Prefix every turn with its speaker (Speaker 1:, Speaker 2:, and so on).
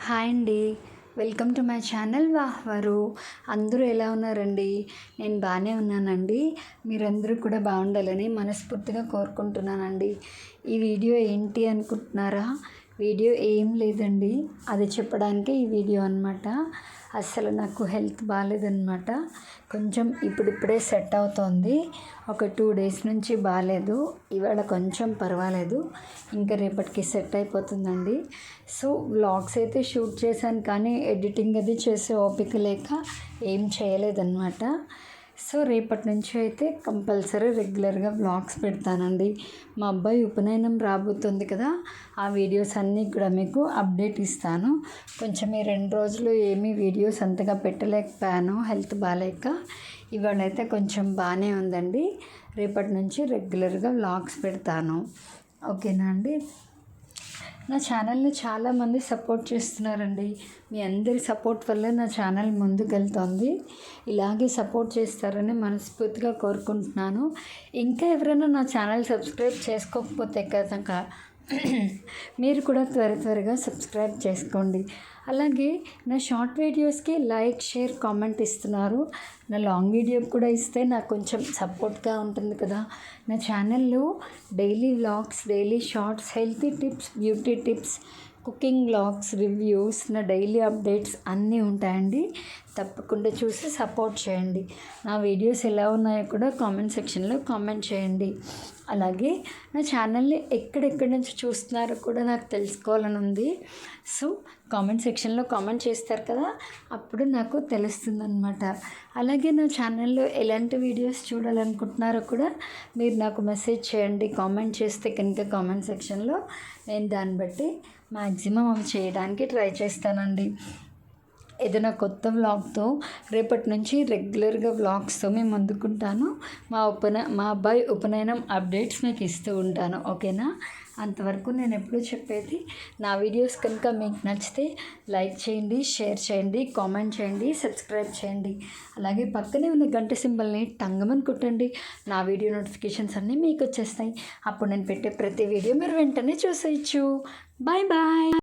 Speaker 1: Hi అండి. Welcome to my channel వాహ్వరు. అందరూ ఎలా ఉన్నారండి? నేను బాగానే ఉన్నానండి. మీరందరూ కూడా బాగుండాలని మనస్ఫూర్తిగా కోరుకుంటున్నానండి. ఈ వీడియో ఏంటి అనుకుంటున్నారా? వీడియో ఏం లేదండి, అది చెప్పడానికే ఈ వీడియో అనమాట. అస్సలు నాకు హెల్త్ బాగాలేదన్నమాట. కొంచెం ఇప్పుడిప్పుడే సెట్ అవుతోంది. ఒక 2 డేస్ నుంచి బాగాలేదు. ఇవాళ కొంచెం పర్వాలేదు. ఇంకా రేపటికి సెట్ అయిపోతుందండి. సో వ్లాగ్స్ అయితే షూట్ చేశాను, కానీ ఎడిటింగ్ అది చేసే ఓపిక లేక ఏం చేయలేదన్నమాట. సో రేపటి నుంచి అయితే కంపల్సరీ రెగ్యులర్గా వ్లాగ్స్ పెడతానండి. మా అబ్బాయి ఉపనయనం రాబోతుంది కదా, ఆ వీడియోస్ అన్నీ కూడా మీకు అప్డేట్ ఇస్తాను. కొంచెం ఈ 2 రోజులు ఏమీ వీడియోస్ అంతగా పెట్టలేకపోయాను, హెల్త్ బాగాలేక. ఇవాళైతే కొంచెం బాగానే ఉందండి. రేపటి నుంచి రెగ్యులర్గా వ్లాగ్స్ పెడతాను. ఓకేనా అండి? నా ఛానల్ని చాలామంది సపోర్ట్ చేస్తున్నారండి. మీ అందరి సపోర్ట్ వల్ల నా ఛానల్ ముందుకెళ్తోంది. ఇలాగే సపోర్ట్ చేస్తారని మనస్ఫూర్తిగా కోరుకుంటున్నాను. ఇంకా ఎవరైనా నా ఛానల్ సబ్స్క్రైబ్ చేసుకోకపోతే కనుక మీరు కూడా త్వరగా సబ్స్క్రైబ్ చేసుకోండి. అలాగే నా షార్ట్ వీడియోస్కి లైక్, షేర్, కామెంట్ ఇస్తున్నారు. నా లాంగ్ వీడియో కూడా ఇస్తే నాకు కొంచెం సపోర్ట్గా ఉంటుంది కదా. నా ఛానల్లో daily vlogs, daily shorts, healthy tips, beauty tips, cooking vlogs, reviews, నా డైలీ అప్డేట్స్ అన్నీ ఉంటాయండి. తప్పకుండా చూసి సపోర్ట్ చేయండి. నా వీడియోస్ ఎలా ఉన్నాయో కూడా కామెంట్ సెక్షన్లో కామెంట్ చేయండి. అలాగే నా ఛానల్ని ఎక్కడెక్కడి నుంచి చూస్తున్నారో కూడా నాకు తెలుసుకోవాలని ఉంది. సో కామెంట్ సెక్షన్లో కామెంట్ చేస్తారు కదా, అప్పుడు నాకు తెలుస్తుందన్నమాట. అలాగే నా ఛానల్లో ఎలాంటి వీడియోస్ చూడాలనుకుంటున్నారో కూడా మీరు నాకు మెసేజ్ చేయండి. కామెంట్ చేస్తే కనుక కామెంట్ సెక్షన్లో నేను దాన్ని బట్టి మ్యాక్సిమం అవి చేయడానికి ట్రై చేస్తానండి. ఏదైనా కొత్త వ్లాగ్తో రేపటి నుంచి రెగ్యులర్గా వ్లాగ్స్తో మేము ముందుకుంటాను. మా అబ్బాయి ఉపనయనం అప్డేట్స్ మీకు ఇస్తూ ఉంటాను. ఓకేనా? అంతవరకు నేను ఎప్పుడూ చెప్పేది, నా వీడియోస్ కనుక మీకు నచ్చితే లైక్ చేయండి, షేర్ చేయండి, కామెంట్ చేయండి, సబ్స్క్రైబ్ చేయండి. అలాగే పక్కనే ఉన్న గంట సింబల్ని టంగమని కొట్టండి. నా వీడియో నోటిఫికేషన్స్ అన్నీ మీకు వచ్చేస్తాయి. అప్పుడు నేను పెట్టే ప్రతి వీడియో మీరు వెంటనే చూసేయచ్చు. Bye bye.